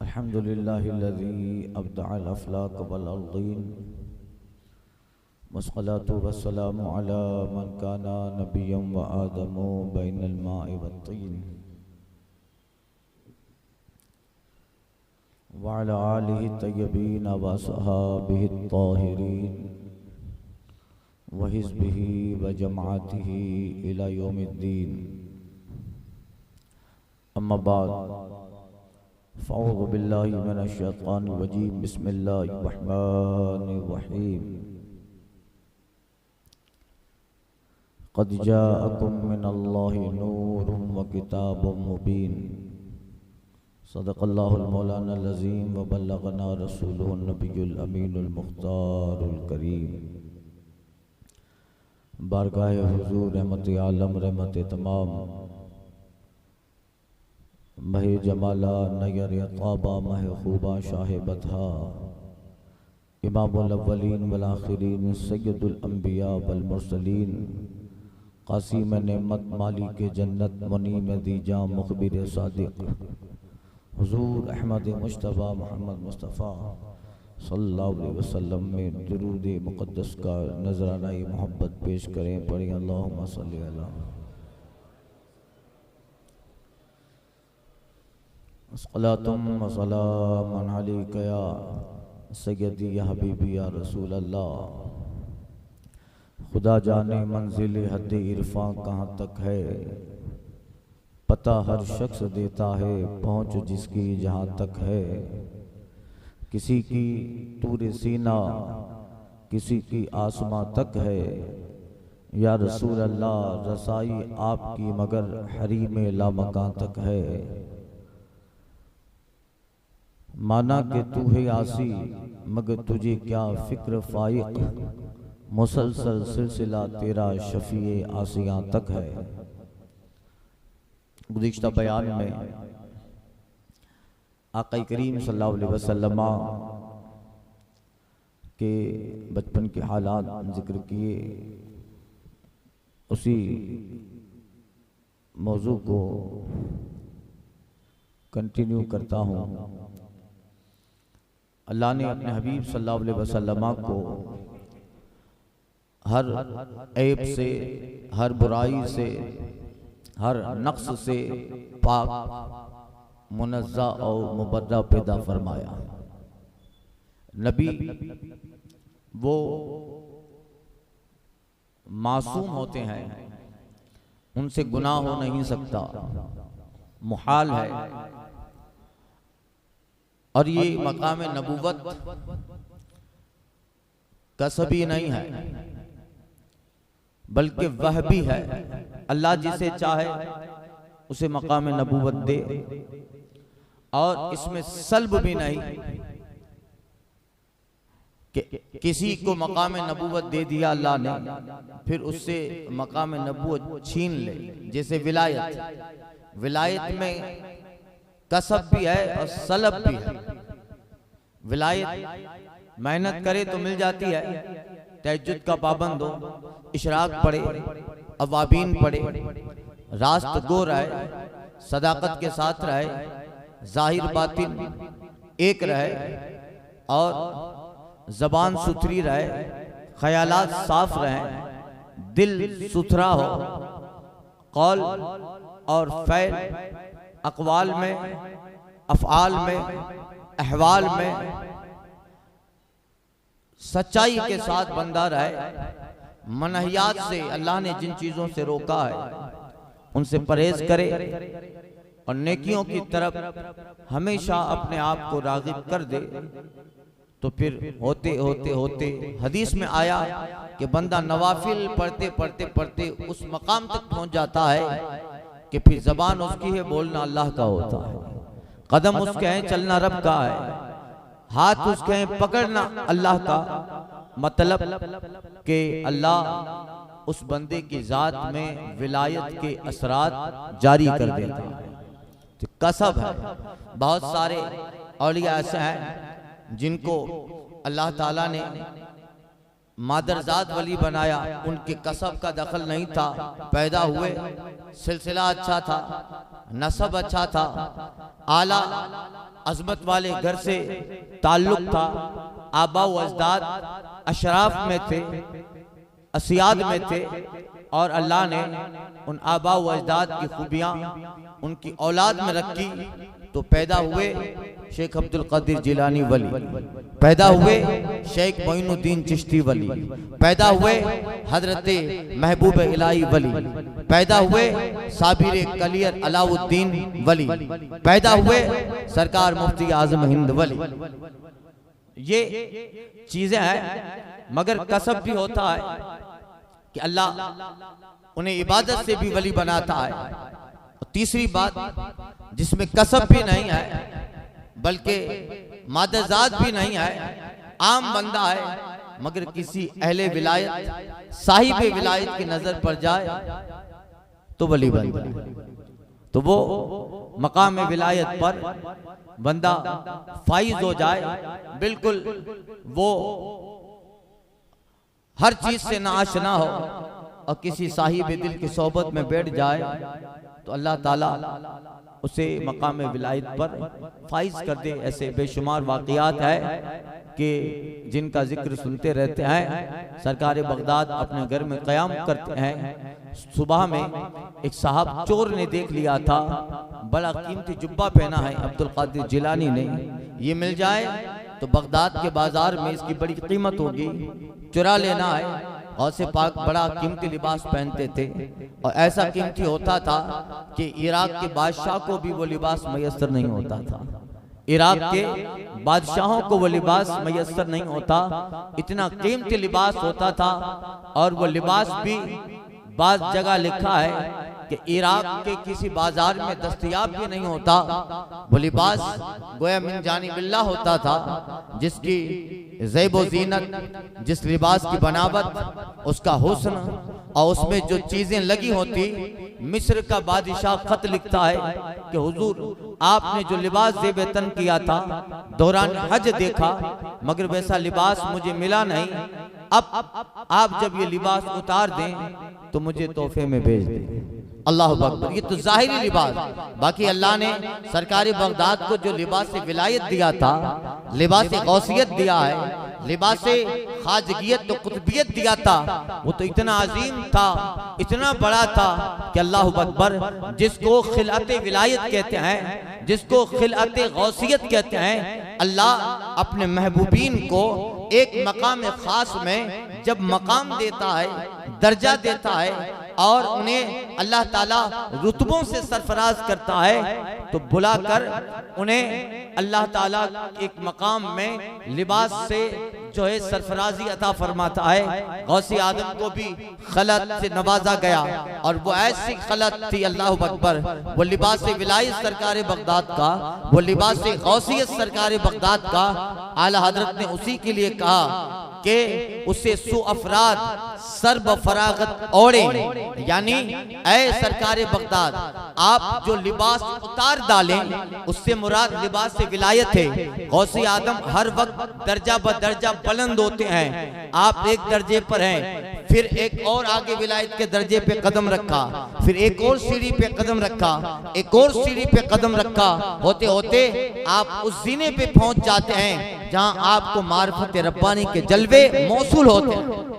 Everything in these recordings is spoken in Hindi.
अल्हम्दुलिल्लाहिल्लज़ी अब्दअल अफ़लाक वल अर्दीन वस्सलातु वस्सलामु अला मन काना नबिय्यन व आदमु बैनल माइ वत्तीन व अला आलिहि तय्यबीन व असहाबिहि त्ताहिरीन व हिज़्बिहि व जमाअतिहि इला यौमिद्दीन। अम्मा बाद फ़अऊज़ु बिल्लाहि मिनश शैतानिर रजीम। बिस्मिल्लाहिर रहमानिर रहीम। क़द जाअकुम मिनल्लाहि नूरुन व किताबुम मुबीन। सदक़ल्लाहुल मौलानाल अज़ीम व बल्लगना रसूलुहुन नबियुल अमीनुल मुख्तारुल करीम। बारगाह हुज़ूर रहमत आलम रहमत तमाम महे जमाला नयर ताबा महे खूबा शाह बधा इमामुल अव्वलीन वल आखिरीन सय्यदुल अंबिया वल मुरसलीन क़ासिम नेमत मालिक जन्नत मुनीम दीजा मुखबिर सादिक हुज़ूर अहमद मुज्तबा मोहम्मद मुस्तफ़ा सल्लल्लाहु अलैहि वसल्लम में दुरूद मुक़द्दस का नजराना मोहब्बत पेश करें। पढ़ें अल्लाहुम्मा सल्लि अला अस्सलातुम व सलामुन अलैका या सय्यदी या हबीबी या रसूल अल्लाह। खुदा जाने मंजिल हद इरफां कहाँ तक है, पता हर शख्स देता है पहुँच जिसकी जहाँ तक है। किसी की तूरे सीना किसी की आसमां तक है, या रसूल अल्लाह रसाई आपकी मगर हरीम लामकां तक है। माना कि तू है आसी मगर तुझे क्या फिक्र फाइक, मुसलसल सिलसिला तेरा शफीए आसियां तक है। गुज़िश्ता बयान में आक़ा करीम सल्लल्लाहु अलैहि वसल्लम के बचपन के हालात जिक्र किए, उसी मौजू को कंटिन्यू करता हूँ। अल्लाह ने अपने हबीब सल्लल्लाहु अलैहि वसल्लम को हर ऐब से, हर बुराई से, हर नक्स से पाक मुनज़्ज़ा और मुबर्रा पैदा फरमाया। नबी वो मासूम होते हैं, उनसे गुनाह हो नहीं सकता, मुहाल है। और ये मकाम नबूवत कसबी नहीं है बल्कि वह भी है। अल्लाह जिसे चाहे उसे मकाम नबूवत दे, और इसमें सल्ब भी नहीं कि किसी को मकाम नबूवत दे दिया अल्लाह ने फिर उससे मकाम नबूवत छीन ले। जैसे विलायत, विलायत में कसब भी है और सलब भी है। विलायत मेहनत करे तो मिल जाती है, तहज्जुद का पाबंद हो, इशराक पढ़े, अवाबीन पढ़े, रास्त गो रहे, सदाकत के साथ रहे, जाहिर बातिन एक रहे और जबान सुथरी रहे, ख्यालात साफ रहे, दिल सुथरा हो, कौल और फ़ैल अक़वाल में, अफ़आल में, अहवाल में सच्चाई के साथ बंदा रहे। मनहियात से, अल्लाह ने जिन चीज़ों से रोका है उनसे परहेज करे और नेकियों की तरफ हमेशा अपने आप को राग़िब कर दे। तो फिर होते होते होते हदीस में आया कि बंदा नवाफिल पढ़ते पढ़ते पढ़ते उस मकाम तक पहुँच जाता है कि फिर ज़बान उसकी है, बोलना अल्लाह का होता है, कदम उसके हैं, चलना रब का है, हाथ उसके हैं, पकड़ना अल्लाह का। मतलब कि अल्लाह उस बंदे की ज़ात में विलायत के असरात जारी कर देता है। तो कसब है। बहुत सारे औलिया ऐसे हैं जिनको अल्लाह ताला ने मादरजाद वली बनाया, उनके कसब का दखल नहीं था, पैदा हुए, सिलसिला अच्छा था, नसब अच्छा था, आला अजमत वाले घर से ताल्लुक था, आबा व अजदाद अशराफ में थे, असियाद में थे, और अल्लाह ने उन आबा व अजदाद की खूबियाँ उनकी औलाद में रखी, तो पैदा हुए शेख अब्दुल कादिर जिलानी वली, पैदा हुए शेख मोइनुद्दीन चिश्ती वली, पैदा हुए हजरत महबूब इलाही वली, पैदा हुए साबिर कलियर अलाउद्दीन वली, पैदा हुए सरकार मुफ्ती आजम हिंद वली। ये चीजें हैं, मगर कसब भी होता है कि अल्लाह उन्हें इबादत से भी वली बनाता है। और तीसरी बात, जिसमें कसब भी नहीं है बल्कि मादरजात भी नहीं है, आम बंदा है, मगर किसी अहले विलायत साहिब विलायत की नजर पर जाए तो वली बनता है। तो वो मकाम विलायत पर बंदा फाइज हो जाए, बिल्कुल वो हर चीज से नाआशना हो और किसी साहिब दिल की सोबत में बैठ जाए तो अल्लाह ताला उसे मकाम विलायत पर फाइज कर दे। ऐसे बेशुमार वाक़ियात है कि जिनका जिक्र सुनते रहते हैं। सरकार बगदाद अपने घर में क़याम करते हैं, सुबह में एक साहब चोर ने देख लिया था, बड़ा कीमती जुब्बा पहना है अब्दुल कादिर जिलानी ने, ये मिल जाए तो बगदाद के बाजार में इसकी बड़ी कीमत होगी, चुरा लेना है। और से पाक बड़ा कीमती लिबास पहनते थे और ऐसा कीमती होता था कि इराक के बादशाह को भी वो लिबास मयसर नहीं होता था। इराक के बादशाहों को वो लिबास मयसर नहीं होता, इतना कीमती लिबास होता था। और वो लिबास भी बाज़ जगह लिखा है कि इराक के किसी बाजार में दस्तयाब भी नहीं होता। वो लिबास गोया मिन जानिबिल्लाह होता था, जिसकी ज़ैब ज़ीनत, जिस लिबास की बनावट, उसका हुस्न और उसमें जो चीजें लगी होती। मिस्र का बादशाह खत लिखता है कि हुजूर आपने जो लिबास ज़ेब तन किया था दौरान हज देखा, मगर वैसा लिबास मुझे मिला नहीं। अब आप जब ये लिबास उतार दें तो मुझे तोहफे में भेज दें। अल्लाह अकबर। ये तो जाहिरी लिबास, बाकी अल्लाह ने सरकार बगदाद को जो लिबास विलायत दिया था, लिबास गौसियत दिया है, लिबास खाजगियत तो कुतबियत दिया था, वो तो इतना अजीम था, इतना बड़ा था कि अल्लाह अकबर। जिसको खिलअत विलायत कहते हैं, जिसको खिलअत गौसियत कहते हैं, अल्लाह अपने महबूबीन को एक मकाम खास में जब मकाम देता है, दर्जा देता है और उन्हें अल्लाह ताला रुतबों से सरफराज करता है, तो बुलाकर उन्हें अल्लाह ताला एक मकाम में लिबास से जो है सरफराजी अता फरमाता है। गौसी आदम को भी खलत से नवाजा गया और वो ऐसी खलत थी, अल्लाह अकबर। वो लिबास विलायत सरकार बगदाद का, वो लिबास गौसियत सरकार बगदाद का आला हजरत ने उसी के लिए कहा कि उसे सु अफराद सर्ब फरागत ओढ़े, यानी ऐ सरकार बगदाद आप जो लिबास उतार डालें, उससे मुराद लिबास से विलायत है। गौसी आदम हर वक्त दर्जा ब दर्जा बुलंद होते हैं, आप एक दर्जे पर हैं, फिर एक और आगे विलायत के दर्जे पे कदम रखा, फिर एक और सीढ़ी पे कदम रखा, एक और सीढ़ी पे कदम रखा, होते होते आप उस जीने पे पहुंच जाते हैं जहां आपको मारिफत रब्बानी के जलवे मौसूल होते हैं,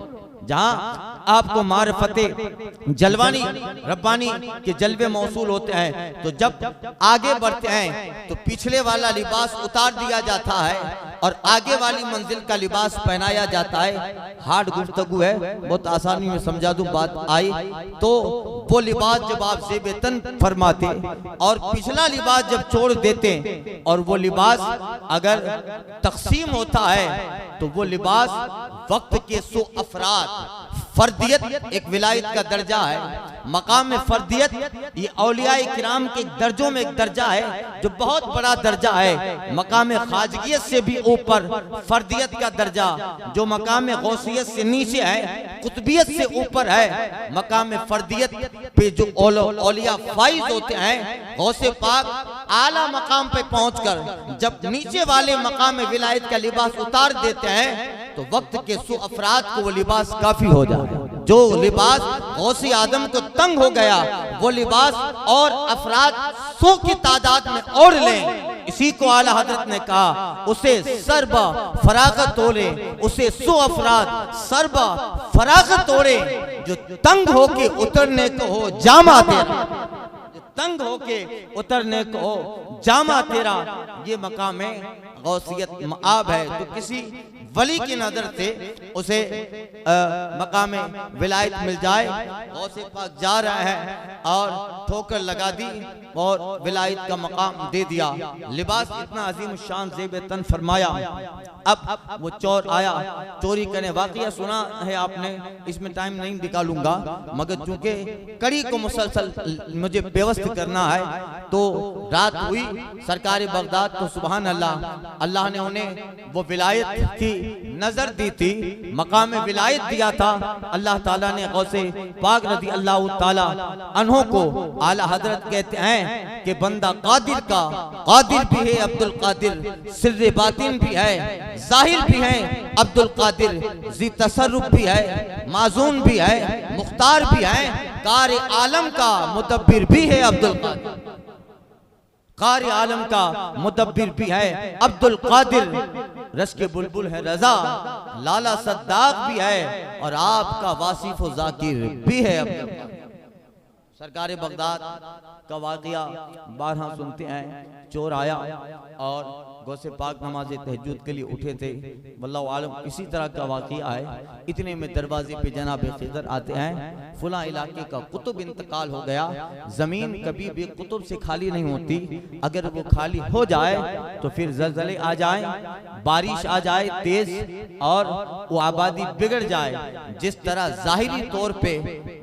जहां आपको मारिफत जलवानी रब्बानी के जलवे मौसूल होते हैं। तो जब आगे बढ़ते हैं तो पिछले वाला लिबास उतार दिया जाता है और आगे वाली मंजिल का लिबास पहनाया जाता है। हार्ड गुफ्तगू है, बहुत आसानी में समझा दूं बात आई तो। वो लिबास जब आप ज़ेब तन फरमाते और पिछला लिबास जब छोड़ देते और वो लिबास अगर तकसीम होता है तो वो लिबास वक्त के सो अफराद, फर्दियत एक विलायत का दर्जा है, मकाम में फर्दियत ये औलिया किराम के दर्जों में एक दर्जा है जो बहुत बड़ा दर्जा है। मकाम खाजगियत से भी ऊपर फर्दियत का दर्जा जो मकाम गौसियत से नीचे है, कुतबियत से ऊपर है। मकाम फर्दियत पे जो औलिया फाइज होते हैं, गौसे पाक आला मकाम पे पहुंचकर जब नीचे वाले मकाम विलायत का लिबास उतार देते हैं तो वक्त के सो अफराद को वो लिबास काफी हो जाए। जो लिबास गौसे आदम को तंग हो गया वो लिबास और अफराद 100 की तादाद में ओढ़ लें। इसी को आला हजरत ने कहा, उसे सरबा फरागत ओढ़े, उसे 100 अफराद सरबा फरागत ओढ़े, जो तंग होके उतरने को हो जामा तेरा, तंग होके उतरने को हो जामा तेरा। ये मकाम है गौसियत मआब है। तो किसी वली की नजर से उसे मकाम विलायत मिल जाए। गौसे पाक जा रहा है और ठोकर लगा दी और विलायत का मकाम दे दिया। लिबास इतना अजीम शान ज़ेब तन फरमाया। अब वो चोर आया, चोरी करने, वाकया सुना है आपने, इसमें टाइम नहीं निकालूंगा, मगर चूंकि कड़ी को मुसलसल मुझे व्यवस्थित करना है, तो रात हुई सरकार बगदाद तो सुभान अल्लाह, अल्लाह ने उन्हें वो विलायत की नजर दी थी, मकाम विलायत दिया था। अल्लाह ताला ने गौसे पाक रज़ी अल्लाह ताला अन्हों को, आला हजरत कहते हैं कि बंदा कादिर का कादिर भी है अब्दुल कादिर, सिर्र बातिन भी है, जाहिर भी है अब्दुल कादिर, जी तसर्रुफ भी है, माजून भी है, मुख्तार भी है, कार आलम का मुदब्बिर भी है अब्दुल कादिर, कार आलम का मुदब्बिर भी है अब्दुल कादिर, रस के बुलबुल है रजा, लाला सद्दाक भी है और आपका वासिफ व जाकिर भी है अब्दुल कादिर। सरकार बगदाद का वाकया 12 सुनते हैं। चोर आया और गौसे पाक नमाज तहज्जुद के लिए उठे थे, वल्लाहु आलम इसी तरह का वाकया है। इतने में दरवाजे पे जनाब खिदर आते हैं, फुला इलाके का कुतुब इंतकाल हो गया। जमीन कभी भी कुतुब से खाली नहीं होती, अगर वो खाली हो जाए तो फिर जलजले आ जाए, बारिश आ जाए तेज और वो आबादी बिगड़ जाए। जिस तरह जाहिरी तौर पे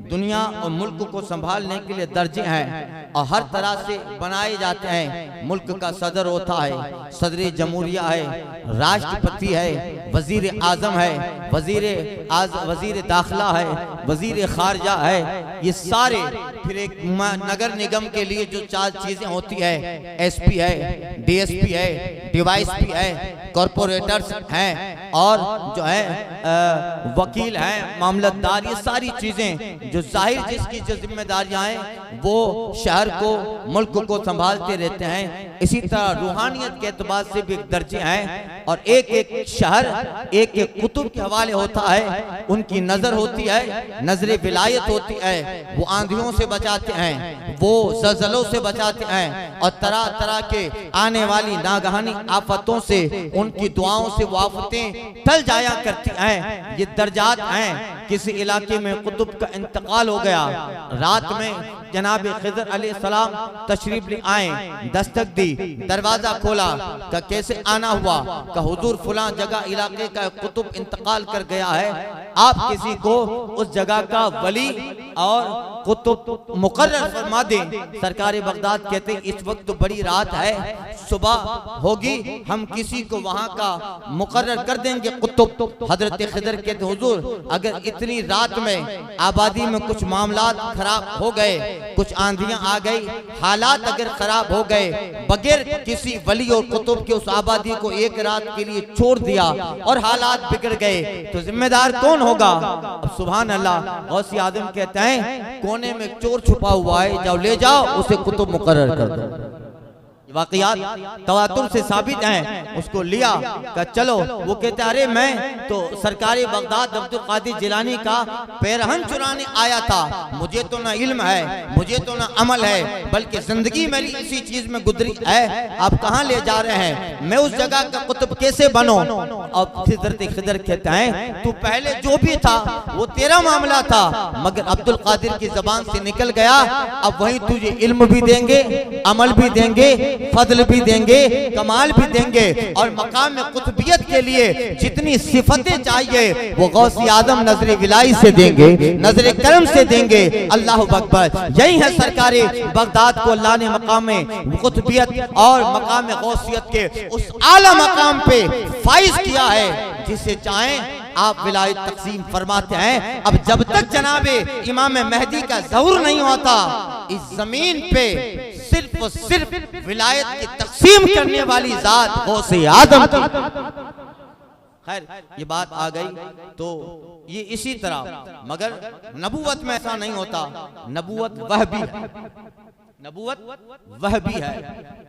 दुनिया और मुल्क को संभालने के लिए दर्जे हैं और हर तरह से बनाए जाते हैं, मुल्क का सदर होता है, सदर जमहूरिया है, राष्ट्रपति है, वजीर आजम है, वजीर दाखिला है, वजीर खारजा है, ये सारे, फिर एक नगर निगम के लिए जो 4 चीजें होती है, एसपी है, डीएसपी है, डीवाईएसपी है, कॉर्पोरेटर्स हैं और जो है वकील हैं, मामलतदार, ये सारी चीजें जो जाहिर जिसकी जो जिम्मेदारियां हैं वो शहर को, मुल्क को संभालते रहते हैं। इसी तरह रूहानियत के एतबार से भी दर्जे हैं और एक एक शहर एक एक कुतुब के हवाले होता है, उनकी नजर होती है, नजर विलायत होती है, वो आंधियों से बचाते हैं, वो ज़लज़लों से बचाते हैं और तरह तरह के आने वाली नागहानी आफतों से उनकी दुआओं से वो आफतें टल जाया करती हैं। ये दर्जात हैं। किसी इलाके में कुतुब का इंतकाल हो गया, रात में जनाब खिज़र अलैहिस्सलाम तशरीफ ले आए, दस्तक दी, दरवाजा खोला, का कैसे आना हुआ, का हुजूर फुला जगह इलाके का कुतुब इंतकाल कर गया है, आप किसी को उस जगह का वली और कुतुब मुकर्रर फरमा दें। सरकार बगदाद कहते इस वक्त तो बड़ी रात है, सुबह होगी, हम किसी को वहां का मुकर्रर कर देंगे कुतुब। हजरत खिज़र कहते हुजूर अगर इतनी रात में आबादी में कुछ मामलात खराब हो गए, कुछ आंधियां आ गई, हालात अगर खराब हो गए, बगैर किसी वली और कुतुब के उस आबादी को एक रात के लिए छोड़ दिया और हालात बिगड़ गए तो जिम्मेदार कौन होगा? अब सुभान अल्लाह, गौसे आजम कहते हैं कोने में चोर छुपा हुआ है, जाओ ले जाओ उसे कुतुब मुकर्रर कर दो। वाकयात तवातुर से साबित हैं। उसको लिया का चलो, वो कहते अरे मैं तो सरकारी बगदाद अब्दुल कादिर जिलानी का पैरहन चुराने आया था, मुझे तो ना इल्म है, मुझे तो ना अमल है, बल्कि जिंदगी मेरी इसी चीज में गुजरी है, आप कहाँ ले जा रहे हैं, मैं उस जगह का कुतुब कैसे बनूं? और खिज़र कहते हैं तू पहले जो भी था वो तेरा मामला था, मगर अब्दुल कादिर की जबान से निकल गया, अब वही तुझे इल्म भी देंगे, अमल भी देंगे, फजल भी देंगे, कमाल भी देंगे और मकाम में कुतुबियत के लिए जितनी सिफतें चाहिए वो गौसे आजम नजर विलाई से देंगे, नजर करम से देंगे। अल्लाह अकबर। यही है सरकारे बगदाद को अल्लाह ने मकाम में कुतुबियत और मकाम में गौसियत के उस आला मकाम पे फाइज किया है, जिसे चाहें आप विलायत तकसीम फरमाते हैं। अब जब तक जनाबे इमाम मेहदी का ज़हूर नहीं होता, इस जमीन पे सिर्फ और सिर्फ विलायत की तकसीम करने वाली जात गौसे आदम की। खैर ये बात आ गई तो ये इसी तरह, मगर नबूवत में ऐसा नहीं होता। नबूवत वह भी है, नबूवत वह भी है,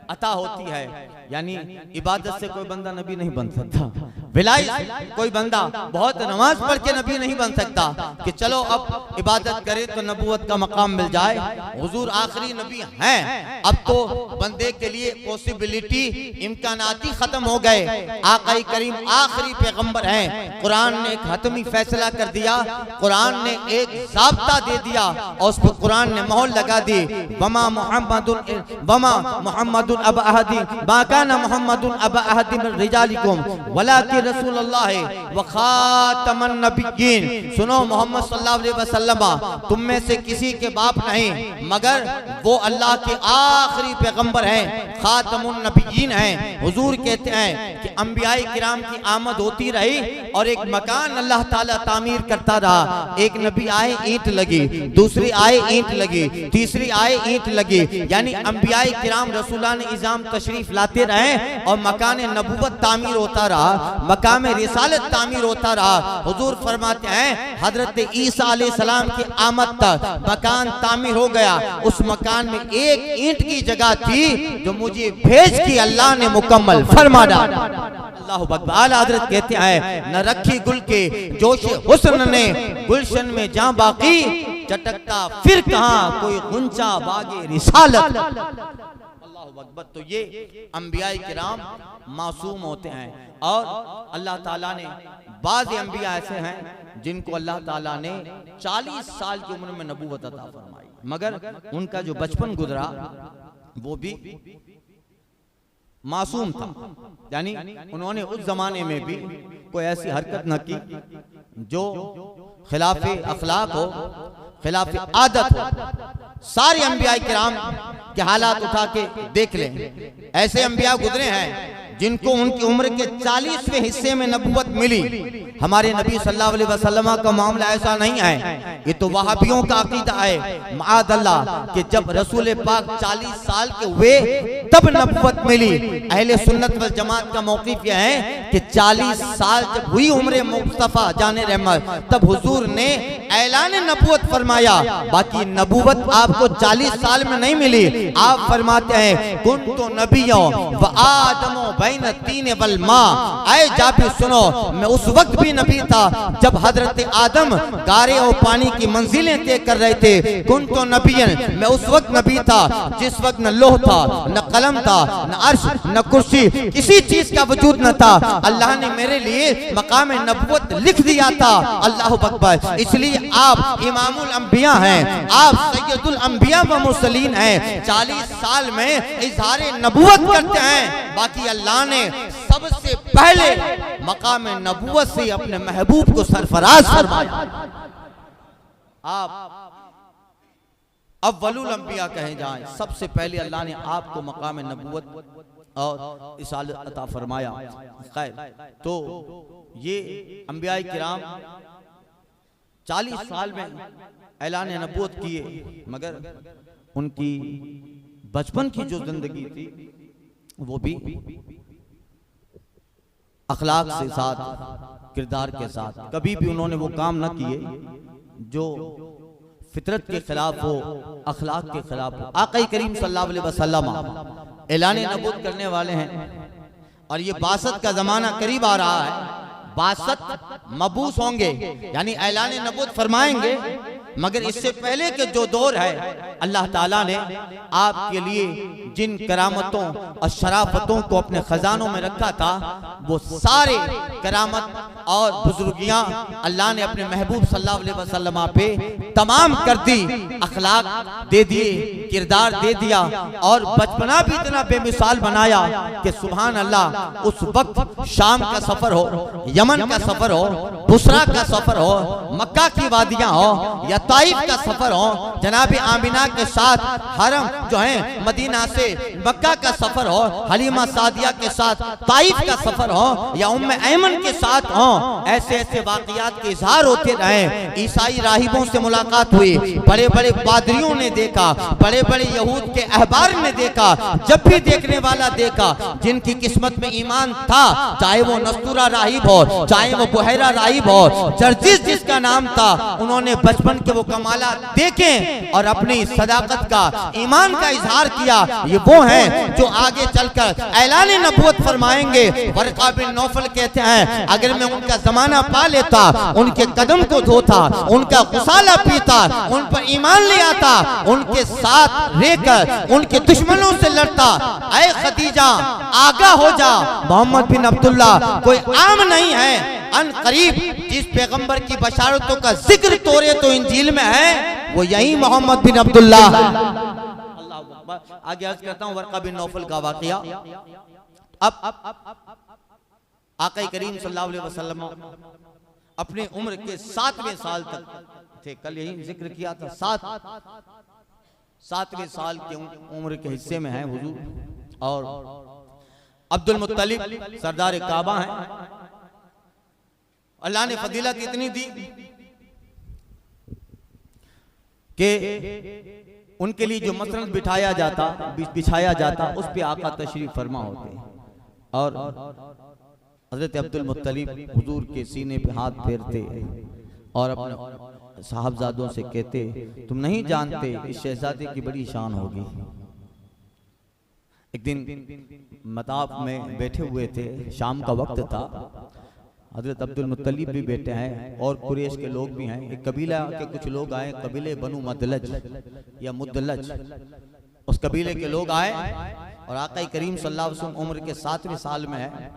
अता होती है। यानी इबादत से कोई बंदा नबी नहीं बन सकता, विलायत कोई बंदा बहुत नमाज पढ़ के नबी नहीं बन सकता कि चलो अब इबादत करे तो नबूवत का मकाम मिल जाए। हुजूर आखिरी नबी हैं, अब तो बंदे के लिए पॉसिबिलिटी इम्कानाती खत्म हो गए। आका करीम आखिरी पैगंबर हैं। कुरान ने एक हतमी फैसला कर दिया, कुरान ने एक ज़ाब्ता दे दिया और उस पर कुरान ने मोहर लगा दी। वमा मुहम्मदुन अबा अहदी मा काना मुहम्मदुन अबा अहदी मिन रिजालिकुम वलाकिन रसूलुल्लाह व खातमन नबिय्यीन। सुनो मोहम्मद सल्लल्लाहु अलैहि वसल्लम तुम में से किसी के बाप नहीं मगर वो अल्लाह के आखिरी पैगंबर हैं, खातमुन नबिय्यीन हैं। हुजूर कहते हैं कि अंबिया किराम की आमद होती रही और एक मकान अल्लाह ताला तामीर करता रहा। एक नबी आए ईंट लगी, दूसरी आए ईंट लगी, तीसरी आए ईंट लगी। यानी अंबिया किराम रसूलान इज़ाम तशरीफ लाते रहे और मकान नबूवत तामीर होता रहा, मकाम रिसालत तामीर होता रहा। हुजूर फरमाते हैं हजरत ईसा अलैहिस्सलाम की आमद तक मकान तामीर हो गया। उस मकान में एक ईंट की जगह थी जो मुझे भेज की अल्लाह ने मुकम्मल फरमा डाला। अल्लाहु अकबर। आला हजरत कहते हैं न रखी गुल के जोश हुस्न ने गुलशन में जहां बाकी चटकता फिर कहां कोई गुंचा बागे रिसालत। अल्लाहु अकबर। तो ये अंबिया किराम मासूम होते हैं और अल्लाह ताला ने बाज़ अंबिया ऐसे हैं जिनको अल्लाह ताला ने 40 साल की उम्र में नबूवत अता फरमाई, मगर उनका जो बचपन गुजरा वो भी मासूम था। यानी उन्होंने उस जमाने में भी कोई ऐसी हरकत न की जो खिलाफे अखलाक हो, खिलाफे आदत हो। सारे अंबिया किराम के हालात उठा के देख लें। ऐसे अंबिया गुजरे हैं जिनको उनकी उम्र के 40वें हिस्से में नबूवत मिली। हमारे नबी सल्लल्लाहु अलैहि वसल्लम का मामला ऐसा नहीं है, ये तो वहाबियों का अकीदा है माअदल्लाह कि जब रसूल पाक 40 साल के हुए तब नबूवत मिली। अहले सुन्नत वल जमात का मौक़िफ़ यह है कि 40 साल जब हुई उम्र मुस्तफ़ा जाने रहमत तब हुजूर ने ऐलान नबूवत फरमाया। बाकी नबूवत आपको 40 साल में नहीं मिली। आप फरमाते हैं कुन्तु नबियों व आदमो बैन तीन वल माँ। आए जाबी सुनो, मैं उस वक्त भी नबी था जब हजरत आदम गारे और पानी की मंजिलें तय कर रहे थे। कुन्तु नबियन, मैं उस वक्त नबी था जिस वक्त न लोह था, न कलम था, न अर्श, न कुर्सी, किसी चीज का वजूद न था। अल्लाह ने मेरे लिए मकाम नबूवत लिख दिया था। अल्लाह अकबर। इसलिए आप इमामुल अंबिया हैं, आप सैयदुल अंबिया व मुरसलीन हैं। 40 साल में इज़हारे नबूवत करते हैं। बाकी अल्लाह ने सबसे पहले मकाम नबूवत से अपने महबूब को सरफराज फरमाया। आप अव्वलुल अंबिया कहे जाएं, सबसे पहले अल्लाह ने आपको मकाम नबूवत और रिसालत अता फरमाया। खैर, तो ये अंबिया किराम 40 साल में ऐलान नबूवत किए, मगर उनकी बचपन की जो जिंदगी थी वो भी अखलाक से साथ, किरदार के साथ, कभी भी उन्होंने वो काम न किए जो फितरत के खिलाफ हो, अखलाक के खिलाफ हो। आका करीम सल्लल्लाहु अलैहि वसल्लम ऐलान नबूवत करने वाले हैं और ये 62 का जमाना करीब आ रहा है। 62 मबूस होंगे, यानी ऐलान नबूवत फरमाएंगे। मगर इससे पहले के जो दौर है अल्लाह ताला ने आपके लिए जिन करामतों और शराफतों को अपने खजानों में रखा था वो सारे करामत और बुजुर्गियां अल्लाह ने अपने महबूब सल्लल्लाहु अलैहि वसल्लम पे तमाम कर दी। अखलाक दे दिए, किरदार दे दिया और बचपना भी इतना बेमिसाल बनाया कि सुभान अल्लाह। उस वक्त शाम का सफर हो, यमन का सफर हो, बुसरा का सफर हो, मक्का की वादियां हो या ताइफ का सफर हो, जनाब आमिना के साथ हरम जो है मदीना से मक्का का सफर हो, हलीमा सादिया के साथ ताइफ का सफर हो, या उम्मे ऐमन के साथ हो, ऐसे ऐसे वाकयात के इजहार होते रहे। ईसाई राहिबों से मुलाकात हुई, बड़े बड़े पादरियों ने देखा, बड़े बड़े यहूद के अहबार ने देखा, जब भी देखने वाला देखा, जिनकी किस्मत में ईमान था, चाहे वो नस्तूरा राहिब हो, चाहे वो बुहैरा राहिब हो, जर्जिस जिसका नाम था, उन्होंने बचपन के वो कमालात देखे और अपनी सदाकत का, ईमान का इजहार किया। ये वो हैं जो आगे चलकर ऐलान नबूवत फरमाएंगे। वरका बिन नौफल कहते हैं, अगर मैं उनका जमाना पा लेता, उनके कदम को धोता, उनका गुसाला पीता, उन पर ईमान ले आता, उनके साथ रहकर उनके दुश्मनों से लड़ता। ऐ खदीजा आगा हो जा, मोहम्मद बिन अब्दुल्ला कोई आम नहीं है, अन करीब जिस पैगंबर की बशारतों का जिक्र तोरे तो इंजील में है, वो यही मोहम्मद बिन अब्दुल्ला। आगे अर्ज करता हूं वरका बिन नौफल का वाकया। अब आका करीम सल्लल्लाहु अलैहि वसल्लम अपने उम्र के 7वें साल तक थे, कल यही जिक्र किया था, 7वें साल के उम्र के हिस्से में है हुजूर। और अब्दुल मुत्तलिब सरदार काबा हैं। अल्लाह ने फजीलत इतनी दी कि उनके लिए जो मसरत बिछाया जाता उस पे आका तशरीफ फरमा होते और हजरत अब्दुल मुत्तलिब हुजूर के सीने पे हाथ फेरते और अपने साहबजादों से कहते, तुम नहीं जानते इस शहजादे की बड़ी शान होगी। एक दिन मताफ में बैठे हुए थे, शाम का वक्त था, हजरत अब्दुल मुत्तलिब भी बैठे हैं और कुरैश के लोग भी हैं। एक कबीला के कुछ लोग आए, कबीले बनु मदलज या मुदलज, उस कबीले के लोग आए और आका करीम सल्लल्लाहु अलैहि वसल्लम उम्र के 7वें साल में है।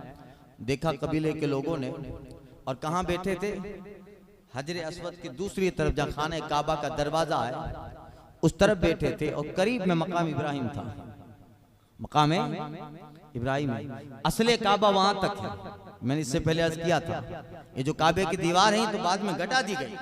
देखा कबीले के लोगों ने, और कहाँ बैठे थे, हजर अस्वद की दूसरी तरफ जहाँ खाने काबा का दरवाजा है उस तरफ बैठे थे और करीब में मकाम इब्राहिम था। मकाम इब्राहिम असले काबा वहां तक है। मैंने इससे पहले अर्ज किया था, ये जो काबे की दीवार है तो बाद में घटा दी गई।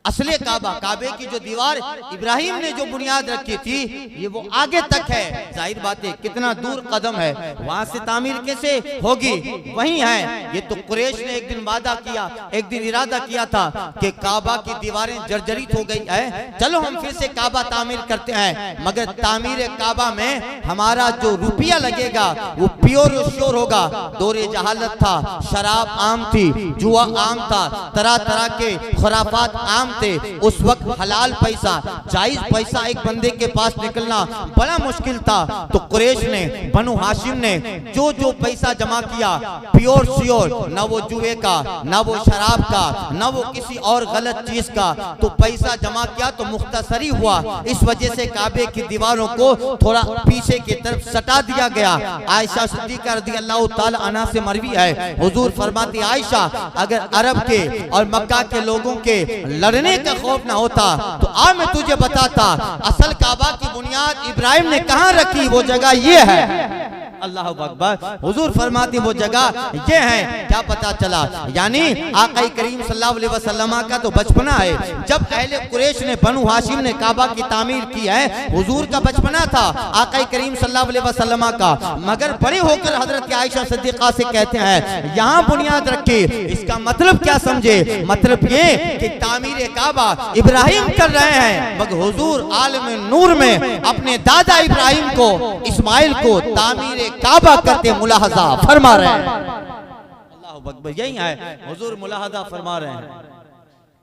असले काबा, काबे की जो दीवार इब्राहिम ने जो बुनियाद रखी थी, ये वो आगे तक है। जाहिर बात है कितना दूर कदम है, वहां से तामीर कैसे होगी, वही है। ये तो कुरैश ने एक दिन वादा किया, एक दिन इरादा किया था कि काबा की दीवारें जर्जरित हो गई है, चलो हम फिर से काबा तामीर करते हैं, मगर तामीर काबा में हमारा जो रुपया लगेगा वो प्योर और श्योर होगा। दौरे जहालत था, शराब आम थी, जुआ आम था, तरह तरह के खुराफात आम थे। उस वक्त हलाल पैसा, जायज पैसा एक बंदे के पास निकलना बड़ा मुश्किल था। तो कुरैश ने, बनु हाशिम ने जो जो पैसा जमा किया, प्योर श्योर, न वो जुए का, न वो शराब का, न वो किसी और गलत चीज का, तो पैसा जमा किया तो मुख्तसरी हुआ। इस वजह से काबे की दीवारों को थोड़ा पीछे की तरफ सटा दिया गया। आयशा सिद्दीका रज़ियल्लाहु ताला अन्हा से मरवी है, हुजूर फरमाती, आयशा अगर अरब के और मक्का के लोगों के लड़ने का खौफ ना होता तो आ मैं तुझे बताता असल काबा की बुनियाद इब्राहिम ने कहाँ रखी, वो जगह ये है। अल्लाह अकबर। हुजूर फरमाती वो जगह ये है। क्या पता चला, यानी आका करीम सल्लल्लाहु अलैहि वसल्लम का तो बचपना है। जब अहले कुरैश ने, बनु हाशिम ने काबा की तामीर की है, हुजूर का बचपना था, आका करीम सल्लल्लाहु अलैहि वसल्लम का। मगर बड़े होकर हजरत आयशा सिद्दीका से कहते हैं, यहाँ बुनियाद रखी। इसका मतलब क्या समझे, मतलब ये कि तामीर काबा इब्राहिम कर रहे हैं, मगर हुजूर आलम नूर में अपने दादा इब्राहिम को, इस्माइल को तामीर काबा करते मुलाहजा फरमा रहे हैं। अल्लाह अकबर। यही है, हुजूर मुलाहजा फरमा रहे हैं।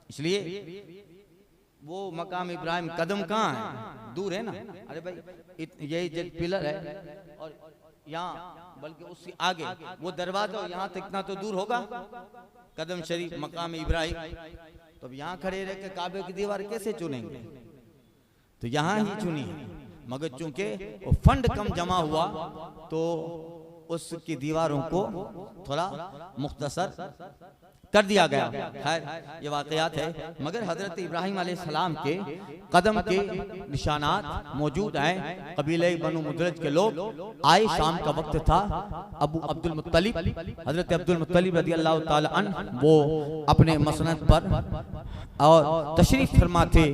इसलिए वो मकाम इब्राहिम कदम कहाँ है, दूर है ना। अरे भाई यही जो पिलर है और यहाँ बल्कि उससे आगे वो दरवाजा, यहाँ तक इतना तो दूर होगा कदम शरीफ मकाम इब्राहिम। तो अब यहाँ खड़े रह के काबे की दीवार कैसे चुनेंगे, तो यहाँ ही चुनी है। मगर चूंकि वो फंड कम जमा हुआ तो उसकी दीवारों को थोड़ा मुख्तसर कर दिया गया। खैर ये वाकयात है, मगर हजरत इब्राहिम अलैहिस्सलाम के कदम के निशानात मौजूद हैं। कबीले बनु मुदरज के लोग आए, शाम का वक्त था। अबू अब्दुल मुत्तलिब, हजरत अब्दुल मुत्तलिब रज़ी अल्लाह ताला अन्हु वो अपने मसनद पर और तशरीफ फरमा थे,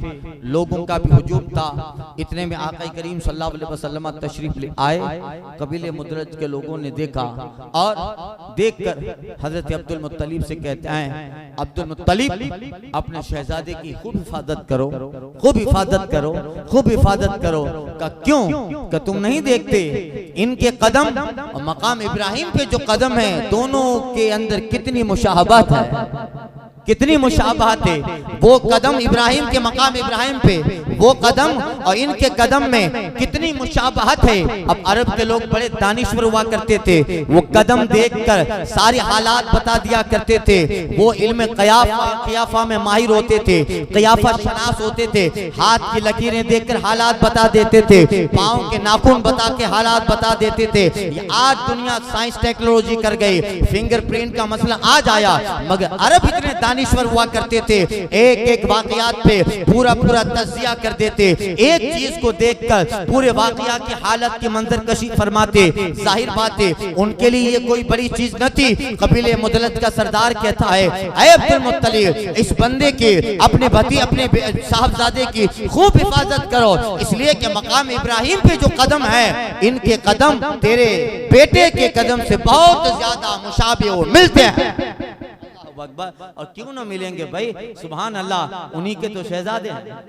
लोगों का भी हुजूम था। इतने में आका करीम सल्लल्लाहु अलैहि वसल्लम तशरीफ ले आए। कबीले मुदरज के लोगों ने देखा और देखकर हजरत अब्दुल मुत्तलिब से कहते हैं, अब्दुल मुत्तलिब अपने शहजादे की खूब हिफाजत करो, खूब हिफाजत करो, खूब हिफाजत करो। का क्यों? का तुम नहीं देखते इनके कदम और मकाम इब्राहिम पे जो कदम है, दोनों के अंदर कितनी मुशाहबत है, कितनी मुशाबहत है। वो कदम इब्राहिम के मकाम इब्राहिम पे, वो कदम और इनके कदम में कितनी मुशाबहत है। अब अरब के लोग बड़े दानिश्वर हुआ करते थे, वो कदम देखकर सारे हालात बता दिया करते थे। वो इल्म क़ियाफ़ा में माहिर होते थे, क़ियाफ़ा शनास होते थे। हाथ की लकीरें देखकर हालात बता देते थे, पाँव के नाखून बता के हालात बता देते थे। आज दुनिया साइंस टेक्नोलॉजी कर गई, फिंगरप्रिंट का मसला आज आया, मगर अरब इतने दानिश्वर हुआ करते थे, एक एक वाकयात पे पूरा पूरा तज़किया कर देते, एक चीज को देखकर पूरे वाकया की हालत की मंजर कशी फरमाते। जाहिर बात है उनके लिए ये कोई बड़ी चीज न थी। कबीले मुदलत का सरदार कहता है, ऐ अब्दुल मुत्तलिब, इस बंदे की अपने भती अपने साहबजादे की खूब हिफाजत करो, इसलिए कि मकाम इब्राहिम पे जो कदम है, इनके कदम तेरे बेटे के कदम से बहुत ज्यादा मुशाबिह और मिलते हैं। और क्यों ना मिलेंगे भाई, सुभान अल्लाह, उन्हीं के तो शहजादे हैं।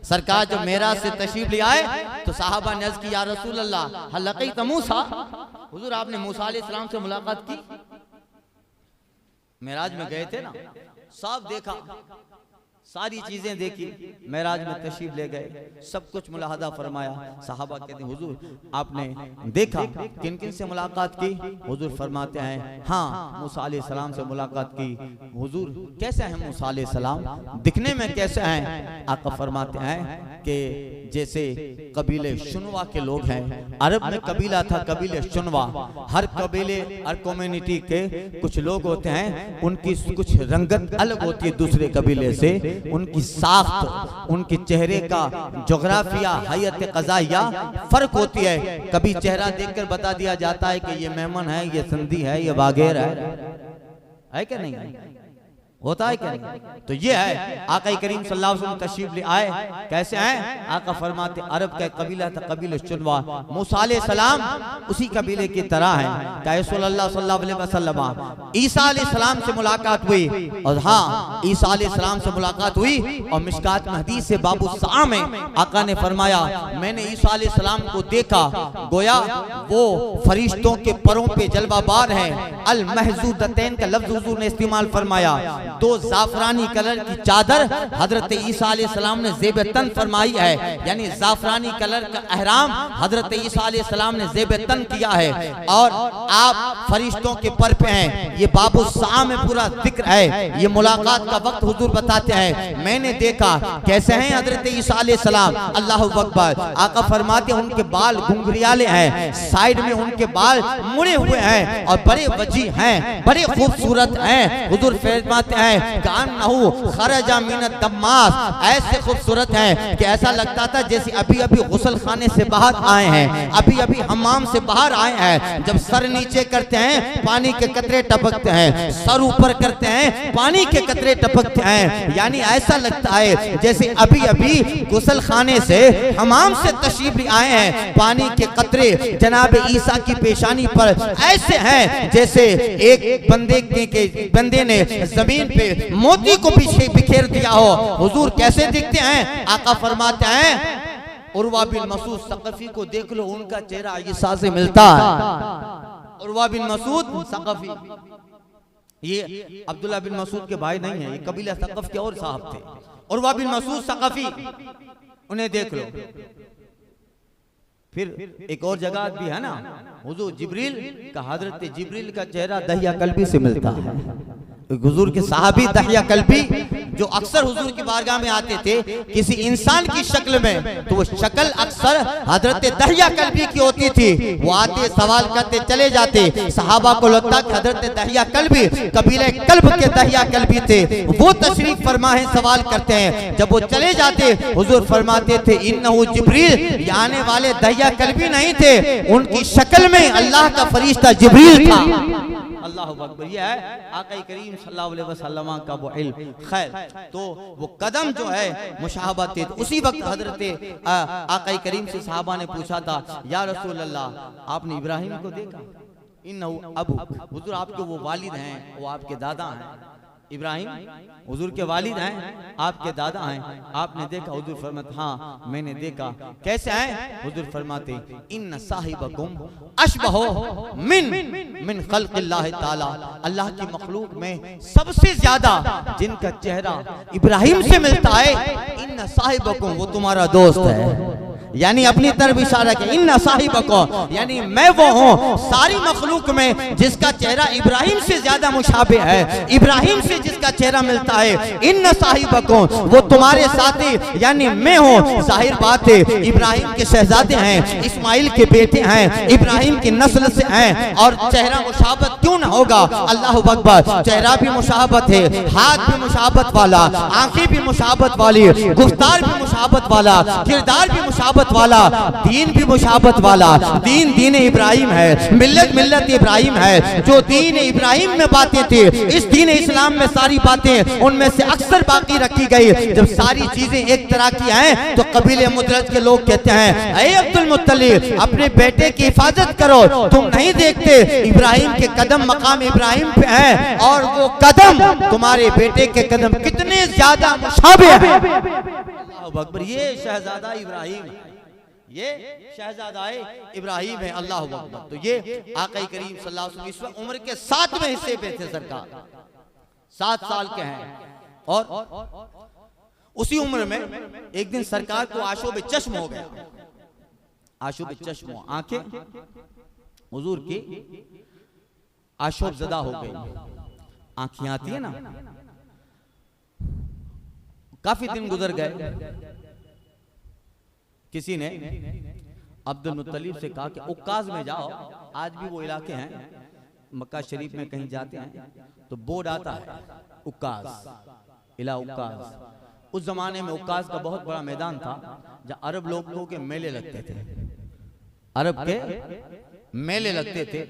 सरकार जब मेराज से तशरीफ ले आए तो साहबा ने अर्ज़ की, या रसूल अल्लाह, हल लक़ीत मूसा, हुजूर आपने मूसा अलैहिस्सलाम से मुलाकात की? मेराज में गए थे ना, सब देखा, सारी चीजें देखी, मेराज में तशरीफ ले गए, सब कुछ मुलाहदा फरमाया। साहबा कहते हैं, हुजूर आपने देखा, किन किन से मुलाकात की? हुजूर फरमाते हैं, हाँ मूसा अलैहिस्सलाम से मुलाकात की। हुजूर कैसे हैं मूसा अलैहिस्सलाम, दिखने में कैसे हैं? आका फरमाते हैं कि जैसे कबीले शुनवा के लोग हैं। अरब में कबीला था कबीले शुनवा, हर कबीले हर कम्युनिटी के कुछ लोग होते हैं, उनकी कुछ रंगत अलग होती है दूसरे कबीले से, उनकी साख्त, उनके चेहरे का जोग्राफिया, हैयत क़ज़ाइया फर्क होती है। कभी चेहरा देखकर बता दिया जाता है कि ये मेमन है, ये संधी है, ये बागेर है क्या नहीं? होता है क्या? तो ये है आका करीम सल्लल्लाहु अलैहि वसल्लम तशरीफ ले आए, कैसे हैं? आका फरमाते अरब का कबीला था कबीले शुनवा, मूसा अलैहिस्सलाम उसी कबीले की तरह है। सल्लल्लाहु अलैहि वसल्लम ईसा अलैहिस्सलाम से मुलाकात हुई, और हाँ ईसा अलैहिस्सलाम से मुलाकात हुई, और मिशकात में हदीस से बाबू साम है, आका ने फरमाया मैंने ईसा अलैहिस्सलाम को देखा, गोया वो फरिश्तों के परों पे जलवाबार है। अल महजूदतैन का लफ्ज हुजूर ने इस्तेमाल फरमाया। दो जाफरानी कलर की चादर हजरत ईसा अलैहिस्सलाम ने ज़ेब तन फरमाई है, यानी जाफरानी कलर का अहराम हजरत ईसा अलैहिस्सलाम ने ज़ेब तन किया है, और आप फरिश्तों के पर पे हैं। ये बाबू साम में पूरा जिक्र है। ये मुलाकात का वक्त हुजूर बताते हैं, मैंने देखा कैसे हैं हजरत ईसा अलैहिस्सलाम, अल्लाहु अकबर। आका फरमाते हैं उनके बाल घुंघरियाले हैं, साइड में उनके बाल मुड़े हुए हैं, और बड़े वजी हैं, बड़े खूबसूरत हैं। हुजूर फरमाते हैं कान्नहु खरजा मिन दम्मास, ऐसे खूबसूरत हैं कि ऐसा लगता था जैसे अभी अभी गुस्ल खाने से बाहर आए हैं, अभी अभी हमाम से बाहर आए हैं। जब सर नीचे करते हैं पानी के कतरे टपकते हैं, सर ऊपर करते हैं पानी के कतरे टपकते हैं, यानी ऐसा लगता है जैसे अभी अभी गुस्ल खाने से हमाम से तशरीफ ले आए हैं। पानी के कतरे जनाब ईसा की पेशानी पर ऐसे हैं जैसे एक बंदे ने जमीन पे मोती को पीछे बिखेर दिया हो। हुजूर कैसे दिखते हैं? आका फरमाते हैं उर्वा बिन मसूद सकफी को देख लो, उनका चेहरा ईसा से मिलता है। उर्वा बिन मसूद सकफी, ये अब्दुल्ला बिन मसूद के भाई नहीं है, ये कबीला सकफ के और साहब थे। उर्वा बिन मसूद सकफी, उन्हें देख लो। फिर एक और जगह भी है ना, हुजूर जिब्रील का, हजरत जिब्रील का चेहरा दहिया कल्बी से मिलता है। हुजूर के साहबी दहिया कल्बी जो अक्सर हुजूर की बारगाह में आते थे किसी इंसान की शक्ल में, तो वो शक्ल अक्सर हजरत दहिया कल्बी की होती थी। वो आते सवाल करते चले जाते, सहाबा को लगता कि हजरत दहिया कल्बी कबीले कल्ब के दहिया कल्बी थे, वो तशरीफ फरमा है, सवाल करते हैं। जब वो चले जाते हुजूर फरमाते थे इन्नहु जिब्रील, ये आने वाले दहिया कल्बी नहीं थे, उनकी शक्ल में अल्लाह का फरिश्ता जिब्रील था। अल्लाहु अकबर। ये है आका करीम सल्लल्लाहु अलैहि वसल्लम का वो इल्म। खैर, तो वो कदम जो है मुशाहबत थे। उसी वक्त हजरत आका करीम से सहाबा ने पूछा था, या रसूल अल्लाह, आपने इब्राहिम को देखा? इन्नहु अबू, हुजूर आपके वो वालिद हैं, वो आपके दादा हैं। इब्राहिम हुजूर के वालिद हैं, आपके दादा हैं, आपने देखा? हुजूर फरमाते हाँ मैंने देखा। कैसे हैं? हुजूर फरमाते इन्न साहिबकुम अशबहु मिन खल्क़िल्लाह ताला, अल्लाह की मखलूक में सबसे ज्यादा जिनका चेहरा इब्राहिम से मिलता है, इन्न साहिबकुम, वो तुम्हारा दोस्त है। यानी अपनी तरफ इशारा किया, इन्ना साहिबकुम, यानी मैं वो हूँ सारी मखलूक में जिसका चेहरा इब्राहिम से ज्यादा मुशाबे है, इब्राहिम से जिसका चेहरा मिलता है, इन्ना साहिबकुम, वो तुम्हारे साथी यानी मैं हूँ। जाहिर बात है इब्राहिम के शहजादे हैं, इस्माइल के बेटे हैं, इब्राहिम की नस्ल से हैं, और चेहरा मुशाबत क्यों ना होगा? अल्लाह अकबर। चेहरा भी मुशाबत है, हाथ भी मुशाबत वाला, आंखें भी मुशाबत वाली, गुफ्तार भी मुशाबत वाला, किरदार भी मुशाबत वाला, दीन भी मुशाबत वाला। दीन दीन इब्राहिम है, मिल्लत मिल्लत इब्राहिम है। जो दीन इब्राहिम में बातें थी, इस दीन इस्लाम में सारी बातें उनमें से अक्सर बाकी रखी गई। जब सारी चीजें एक तरह की हैं तो कबीले मुदरज के लोग कहते हैं, ऐ अब्दुल मुत्तलिब, अपने बेटे की हिफाजत करो, तुम नहीं देखते इब्राहिम के कदम मकाम इब्राहिम पे हैं, और वो कदम तुम्हारे बेटे के कदम कितने ज्यादा मुशाबे हैं। अल्लाहु अकबर। ये शहजादा इब्राहिम, ये शहजादाए इब्राहिम है। अल्लाह अकबर। तो ये आका करीम सल्लल्लाहु अलैहि वसल्लम इस उम्र के 7वें हिस्से पे थे सरकार, 7 साल के हैं। और उसी उम्र में एक दिन सरकार को आशोब चश्म हो गया। आशोब चश्म, आंखें हुजूर की आशोब ज़दा हो गई। आंखें आती है ना, काफी दिन गुजर गए। किसी ने अब्दुल मुत्तलिब से कहा कि उक्काज में जाओ, आज भी वो इलाके हैं मक्का शरीफ में कहीं जाते हैं तो बोर्ड आता है उक्काज, इला उक्काज। उस जमाने में उक्काज का बहुत बड़ा मैदान था जहाँ अरब लोगों के मेले लगते थे, अरब के मेले लगते थे।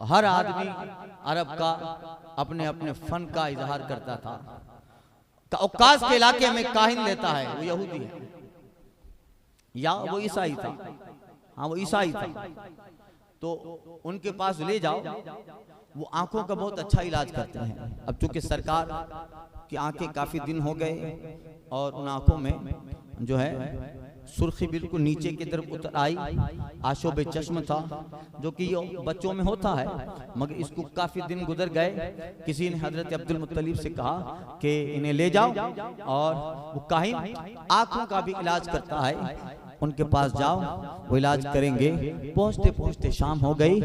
हर आदमी अरब का अपने अपने फन का इजहार करता था। उक्काज के इलाके में काहिन लेता है, वो यहूदी है या वो ईसाई था, हाँ वो ईसाई था, तो उनके पास ले जाओ, वो आंखों का बहुत अच्छा इलाज करते हैं। अब चूंकि सरकार की आंखें काफी दिन हो गए और उन आंखों में जो है सुर्खी बिल्कुल नीचे की तरफ उतर आई, आशोब चश्म था जो कि ये बच्चों में होता है, मगर इसको काफी दिन गुजर गए। किसी ने हजरत अब्दुल मुत्तलिब से कहा कि इन्हें ले जाओ, और वो काहिन आंखों का भी इलाज करता है, उनके पास जाओ, वो इलाज करेंगे। पहुंचते पहुंचते शाम हो गई।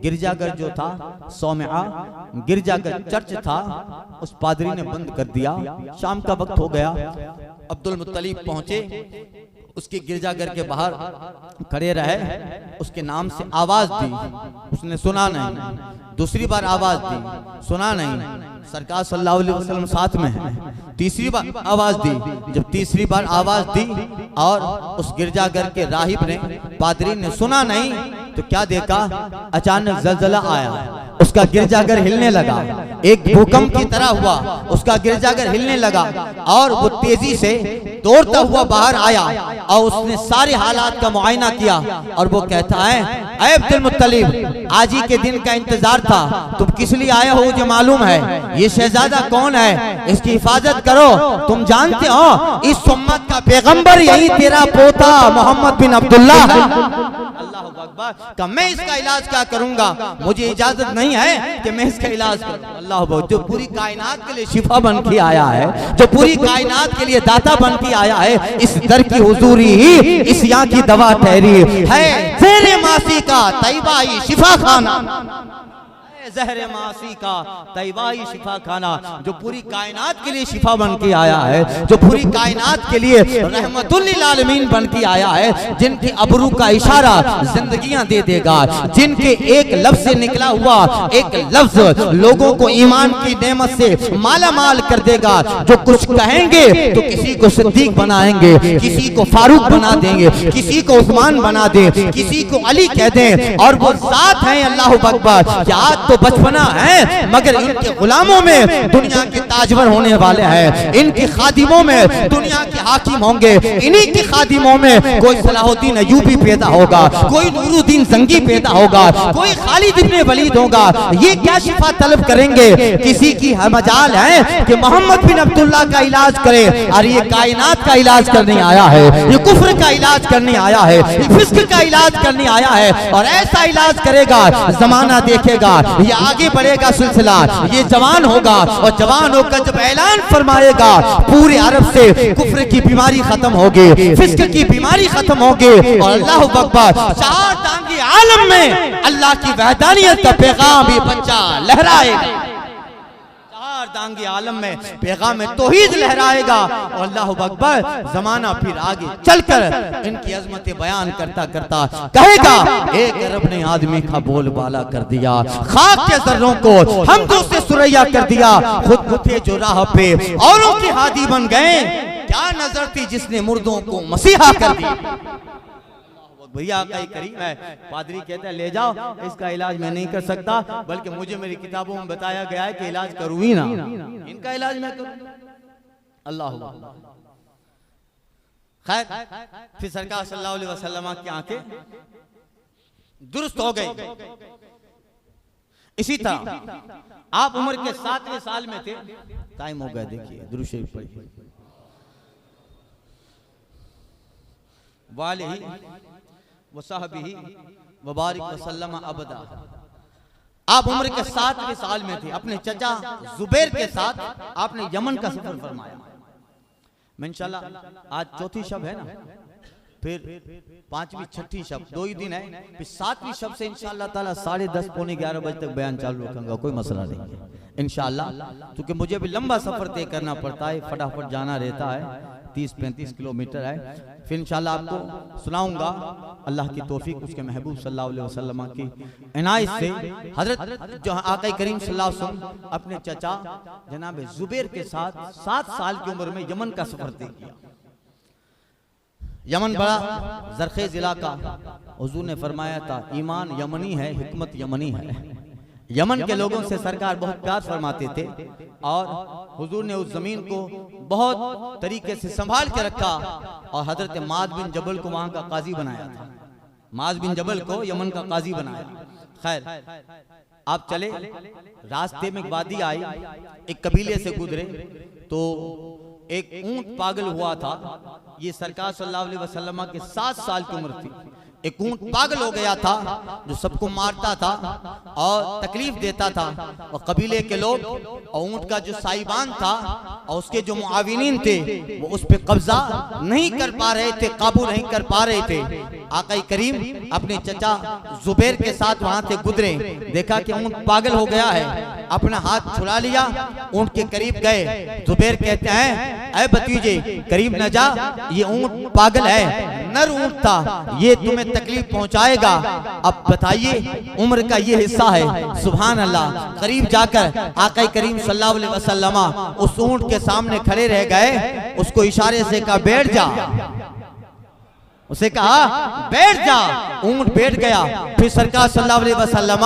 गिरजाघर जो था सौम्या गिरजाघर चर्च था, उस पादरी ने बंद कर दिया। शाम का वक्त हो गया। अब्दुल मुत्तलिब पहुंचे, उसके गिरजाघर के बाहर खड़े रहे, उसके नाम से आवाज दी, उसने सुना नहीं। दूसरी बार आवाज दी, सुना नहीं। सरकार सल्लल्लाहु अलैहि वसल्लम साथ में है। तीसरी बार आवाज दी, जब तीसरी बार आवाज दी और उस गिरजाघर के राहिब ने, पादरी ने सुना नहीं, तो क्या देखा, अचानक जलजला आया, उसका गिरजाघर हिलने लगा, एक भूकंप की तरह हुआ, उसका गिरजाघर हिलने लगा और वो तेजी से दौड़ता हुआ बाहर आया और उसने सारे हालात का मुआयना किया और वो कहता है, ऐ अब्दुल मुत्तलिब, आज ही के दिन का इंतजार था, तुम किस लिए आए हो मुझे मालूम है, ये शहजादा कौन है, इसकी हिफाजत करो, तुम जानते हो इस उम्मत का पैगंबर यही तेरा पोता मोहम्मद बिन अब्दुल्लाह है। अल्लाह अकबर। का मैं इसका इलाज क्या करूंगा, मुझे इजाजत नहीं है कि मैं इसका इलाज करूं। अल्लाह अकबर। जो पूरी कायनात के लिए शिफा बन के आया है, जो पूरी कायनात के लिए दाता बन के आया है, इस दर की हुजूरी ही इस यहाँ की दवा ठहरी है। तेरे मासी का तैयबा ही शिफा खाना, जहर मासी का तैयबा ही शिफा खाना, जो पूरी कायनात के लिए शिफा बन के आया है, जो पूरी कायनात के लिए रहमतुल लिल आलमीन बन के आया है, जिनके अबरू का इशारा जिंदगियां दे देगा, जिनके एक लफ्ज से निकला हुआ एक लफ्ज लोगों को ईमान की नेमत से माला माल कर देगा। जो कुछ कहेंगे तो किसी को सिद्दीक बनाएंगे, किसी को फारूक बना देंगे, किसी को उस्मान बना दे, किसी को अली कह दें, और वो साथ हैं अल्लाह अकबर। क्या तो बचपना है मगर इनके गुलामों में दुनिया के ताजवर होने वाले हैं, इनके खादिमों में दुनिया के हाकिम होंगे, इन्हीं के खादिमों में कोई सलाहुद्दीन अय्यूबी पैदा होगा, कोई नूरुद्दीन जंगी पैदा होगा, कोई खालिद इब्ने वलीद होगा। ये क्या शिफा तलब करेंगे? किसी की मजाल है कि मोहम्मद बिन अब्दुल्ला का इलाज करे, और ये कायनात का इलाज करने आया है, ये कुफ्र का इलाज करने आया है, ये फिस्क का इलाज करने आया है, और ऐसा इलाज करेगा जमाना देखेगा, ये आगे बढ़ेगा सिलसिला, ये जवान होगा, और जवान होकर जब ऐलान फरमाएगा पूरे अरब से कुफ्र की बीमारी खत्म होगी, फिस्क की बीमारी खत्म होगी, और अल्लाह अकबर चार टांगी आलम में अल्लाह की वहदानियत का पैगाम ये बच्चा लहराएगा, चार टांगी आलम में पैगाम तौहीद लहराएगा, और अल्लाह अकबर जमाना फिर आगे चलकर इनकी अजमतें बयान करता करता कहेगा, एक अरब ने आदमी का बोलबाला कर दिया, खाक के जर्रों को हमदों से सुरैया कर दिया, खुद उठे जो राह पे औरों की हादी बन गए, क्या नजर थी जिसने मुर्दों को मसीहा कर दिया। भैया का ही करीम है, पादरी कहता है ले जाओ, इसका इलाज मैं नहीं कर सकता, बल्कि मुझे मेरी किताबों में बताया गया है कि इलाज करूँ ही ना, इनका इलाज मैं करूँ। अल्लाह खैर, फिर सरकार सल्लल्लाहु अलैहि वसल्लम की आंखें दुरुस्त हो गई। इसी तरह आप उम्र के 7वें साल में थे, टाइम हो गया, देखिए दुरूद शरीफ पढ़िए। वालिही वसहबिही वबारिक वसल्लम अबदा। आप उम्र के 7वें साल में थे, अपने चचा जुबैर के साथ आपने यमन का सफर फरमाया। मैं इंशाल्लाह आज चौथी शब है ना, फिर 5वीं 6ठी शब, 2 ही दिन है, फिर 7वीं शब से इंशाल्लाह ताला 10:30 पौने 11 बजे तक बयान चालू रखूंगा, कोई मसला नहीं है इंशाल्लाह, क्योंकि मुझे भी लंबा सफर तय करना पड़ता है, फटाफट जाना रहता है, 30-35 किलोमीटर है। फिर इंशाल्लाह आपको सुनाऊंगा अल्लाह की तौफीक, उसके महबूब सल्लल्लाहु अलैहि वसल्लम की इनायत से हजरत जो आका करीम सल्लल्लाहु अलैहि वसल्लम अपने चचा जनाब जुबैर के साथ 7 साल की उम्र में यमन का सफर तय किया। यमन बड़ा जरखेज इलाका, हुजूर ने फरमाया था ईमान यमनी है, हिकमत यमनी है। यमन के लोगों से सरकार बहुत प्यार फरमाते थे, और हुजूर ने उस जमीन को बहुत तरीके से संभाल के रखा, और हजरत माद बिन जबल को वहां का काजी बनाया था, माद बिन जबल को यमन का काजी बनाया। खैर आप चले, रास्ते में एक वादी आई, एक कबीले से गुजरे तो एक ऊंट पागल हुआ था। ये सरकार सल्लल्लाहु अलैहि वसल्लम के 7 साल की उम्र थी। एक ऊंट पागल हो गया था जो सबको मारता था और तकलीफ देता था, और कबीले के लोग और ऊंट का जो साहिबान था और उसके जो मुआविनीन थे वो उस पे कब्जा नहीं कर पा रहे थे, काबू नहीं कर पा रहे थे। आका करीम अपने चचा जुबैर के साथ वहां से गुजरे, देखा कि ऊंट पागल हो गया है, अपना हाथ छुड़ा लिया, ऊंट के करीब गए। जुबैर कहते हैं ऐ भतीजे करीब न जा, ये ऊंट पागल है, नर ऊंट था, ये तुम्हें तकलीफ पहुंचाएगा। अब बताइए उम्र का ये हिस्सा है, सुभान अल्लाह। करीब जाकर आका करीम सल्लल्लाहु अलैहि वसल्लम उस ऊंट के सामने खड़े रह गए, उसको इशारे से कहा बैठ जा, उसे कहा बैठ जा, ऊंट बैठ गया। फिर सरकार सल्लल्लाहु अलैहि वसल्लम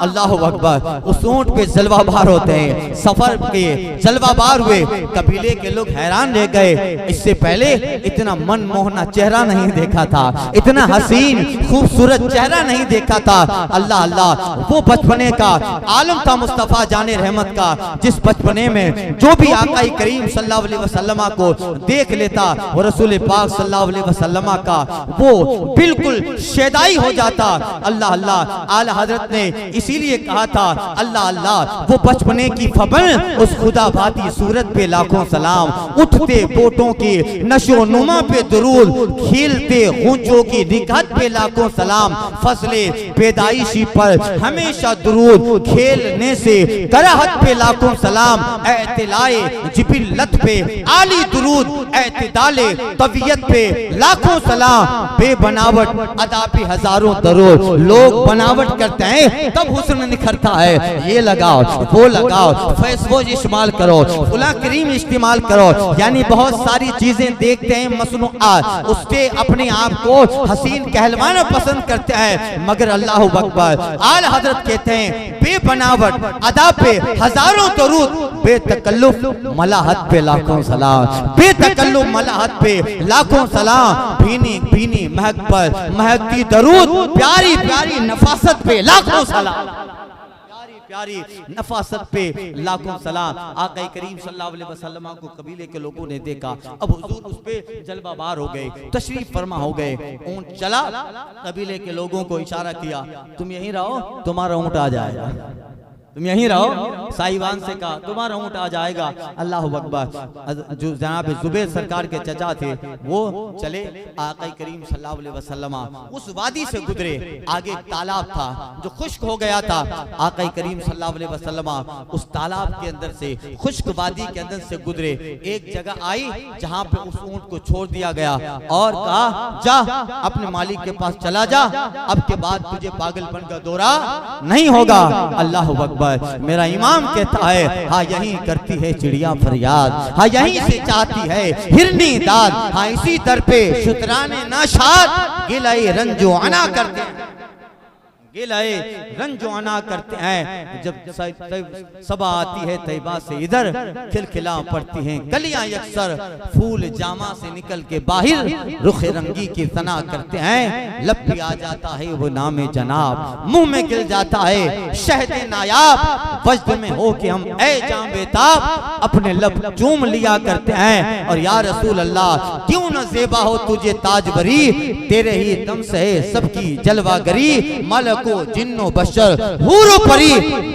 अल्लाहु अकबर उस ऊंट पे जलवाबार होते हैं, सफर के जलवाबार हुए। कबीले के लोग हैरान रह गए, इससे पहले इतना मनमोहना चेहरा नहीं देखा था, इतना हसीन खूबसूरत चेहरा नहीं देखा था। अल्लाह अल्लाह, वो बचपने का आलम था मुस्तफा जाने रहमत का, जिस बचपने में जो भी आका करीम सल्लल्लाहु अलैहि वसल्लम को देख लेता वो रसूल पाक सल्लल्लाहु अलैहि वसल्लम का वो बिल्कुल शेदाई हो जाता। अल्लाह अल्लाह, आला हजरत ने इसीलिए कहा था अल्लाह अल्लाह, वो बचपने की फबल उस खुदा भाती सूरत पे लाखों सलाम, उठते बोटों की नशो नुमा पे दुरूद, खिलते गूंजों की निगहत पे लाखों सलाम, फसले पैदाइशी पर हमेशा दुरूद, खेलने से कराहत पे लाखों सलाम, एतलाए जिबिल्लत पे आली दुरूद, एतदाले तबीयत पे लाखों सलाम, बेबनावट अदा पे हजारों दरूद। लोग बनावट करते हैं तब हुस्न निखरता है, ये लगाओ वो लगाओ, फेसवॉश इस्तेमाल करो, फुला क्रीम इस्तेमाल करो, यानी बहुत सारी चीजें देखते हैं मसनूआत, उससे अपने आप को हसीन कहलवाना पसंद करते हैं। मगर अल्लाह अकबर, आला हजरत कहते हैं बेबनावट अदा पे हजारों दरूद, बेतकल्लुफ मलाहत पे लाखों सलाम, बेतकल्लुफ मलाहत पे लाखों सलाम, भीनी भीनी महक पर महकती दरूद, प्यारी प्यारी नफासत पे लाखों सलाम, प्यारी नफासत पे लाखों सलाम। आका करीम सल्लल्लाहु अलैहि वसल्लम को कबीले के लोगों ने देखा, अब हुजूर उस पे जलवाबार हो गए, तशरीफ फरमा हो गए। ऊंट चला, कबीले के लोगों को इशारा किया तुम यहीं रहो, तुम्हारा ऊंट आ जाएगा, तुम यहीं रहो। साहिवान से कहा तुम्हारा ऊंट आ जाएगा। अल्लाह अकबर, जो जनाब जुबैर सरकार के चचा थे वो चले, आका करीम सल्लल्लाहु अलैहि वसल्लम उस वादी से गुजरे, आगे एक तालाब था जो खुश्क हो गया था। आका करीम सल्लल्लाहु अलैहि वसल्लम उस तालाब के अंदर से, खुश्क वादी के अंदर से गुजरे, एक जगह आई जहां पे उस ऊंट को छोड़ दिया गया और कहा जा अपने मालिक के पास चला जा, अब के बाद तुझे पागलपन का दौरा नहीं होगा। अल्लाह अकबर, मेरा इमाम कहता है हाँ यहीं करती है चिड़िया फरियाद, हाँ यहीं से चाहती है हिरनी दाद, हाँ इसी दर पे शुतराने नाशाद गिलाए रंजो अना करते हैं, गिलाए रंजो अना करते हैं। जब सबा आती है तैबा से इधर, खिलखिला पड़ती हैं गलियां यकसर, फूल जामा से निकल के बाहर रुखे रंगी की तना करते हैं। लब भी आ जाता है वो नामे जनाब, मुंह में गिल जाता है शहद नायाब, वज्द में हो के हम ऐ जाम बेताब अपने लब चूम लिया करते हैं। और या रसूल अल्लाह क्यों न ज़ेबा हो तुझे ताजबरी, तेरे ही दम से सबकी जलवागरी, मलक को जिन्नो बशर हूरो परी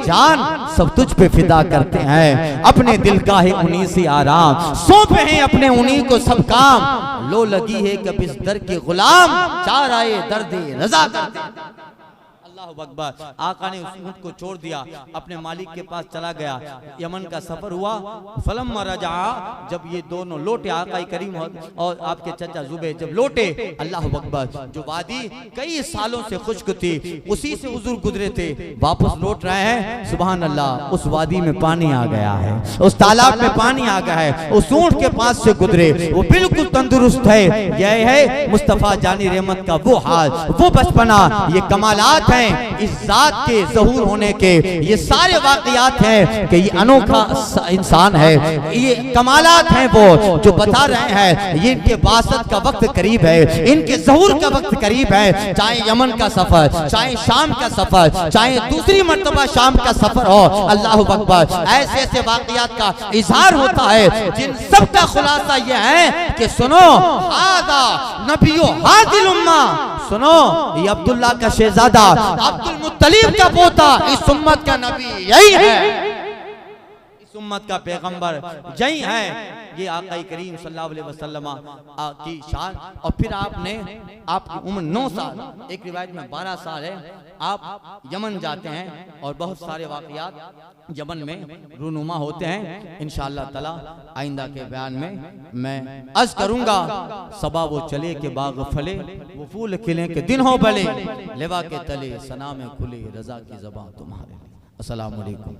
जान सब तुझ पे फिदा करते हैं। अपने दिल का है उन्हीं से आराम, सौंपे हैं अपने उन्हीं को सब काम, लो लगी है कभी इस दर के गुलाम, चार आए दर्द रजा करते हैं। अल्लाह अकबर, आका ने उस ऊंट को छोड़ दिया, अपने मालिक के पास चला गया। यमन का सफर हुआ, फलम रजा, जब ये दोनों लौटे, आका करीम और आपके चचा जुबैर जब लौटे, अल्लाह अकबर, जो वादी कई सालों से खुश्क थी उसी से हुजूर गुजरे थे, वापस लौट रहे हैं। सुभान अल्लाह, उस वादी में पानी आ गया है, उस तालाब में पानी आ गया है, उस ऊंट के पास से गुजरे, वो बिल्कुल तंदुरुस्त है। यह है मुस्तफा जानी रहमत का वो हाल, वो बचपना, ये कमालात हैं इस जात के ज़हूर होने के, ये सारे वाक़ियात हैं कि ये अनोखा इंसान है, ये कमालात हैं वो जो बता रहे हैं। ये इनके बासत का वक्त करीब है, इनके ज़हूर का वक्त करीब है। चाहे यमन का सफर, चाहे शाम का सफर, चाहे दूसरी मर्तबा शाम का सफर हो, अल्लाह अकबर, ऐसे ऐसे वाक़ियात का इज़हार होता है जिन सब का खुलासा यह है कि सुनो हादा नबियो हादिल उम्मा, सुनो ये अब्दुल्ला का शहजादा, अब्दुल मुत्तलिब का पोता, इस उम्मत का नबी यही है, इस उम्मत का पैगंबर यही है। ये आका करीम सल्लल्लाहु अलैहि वसल्लम की शान। और फिर आपने, आपकी उम्र 9 साल, एक रिवायत में 12 साल है, आप यमन जाते हैं और बहुत सारे वाक़ियात यमन में रूनुमा होते हैं। इंशाअल्लाह ताला आइंदा के बयान में मैं अर्ज करूंगा, सबा वो चले के बाग फले, वो फूल खिले के दिन हो भले, लेवा के तले सना में खुले रजा की ज़बां तुम्हारे। अस्सलाम वालेकुम।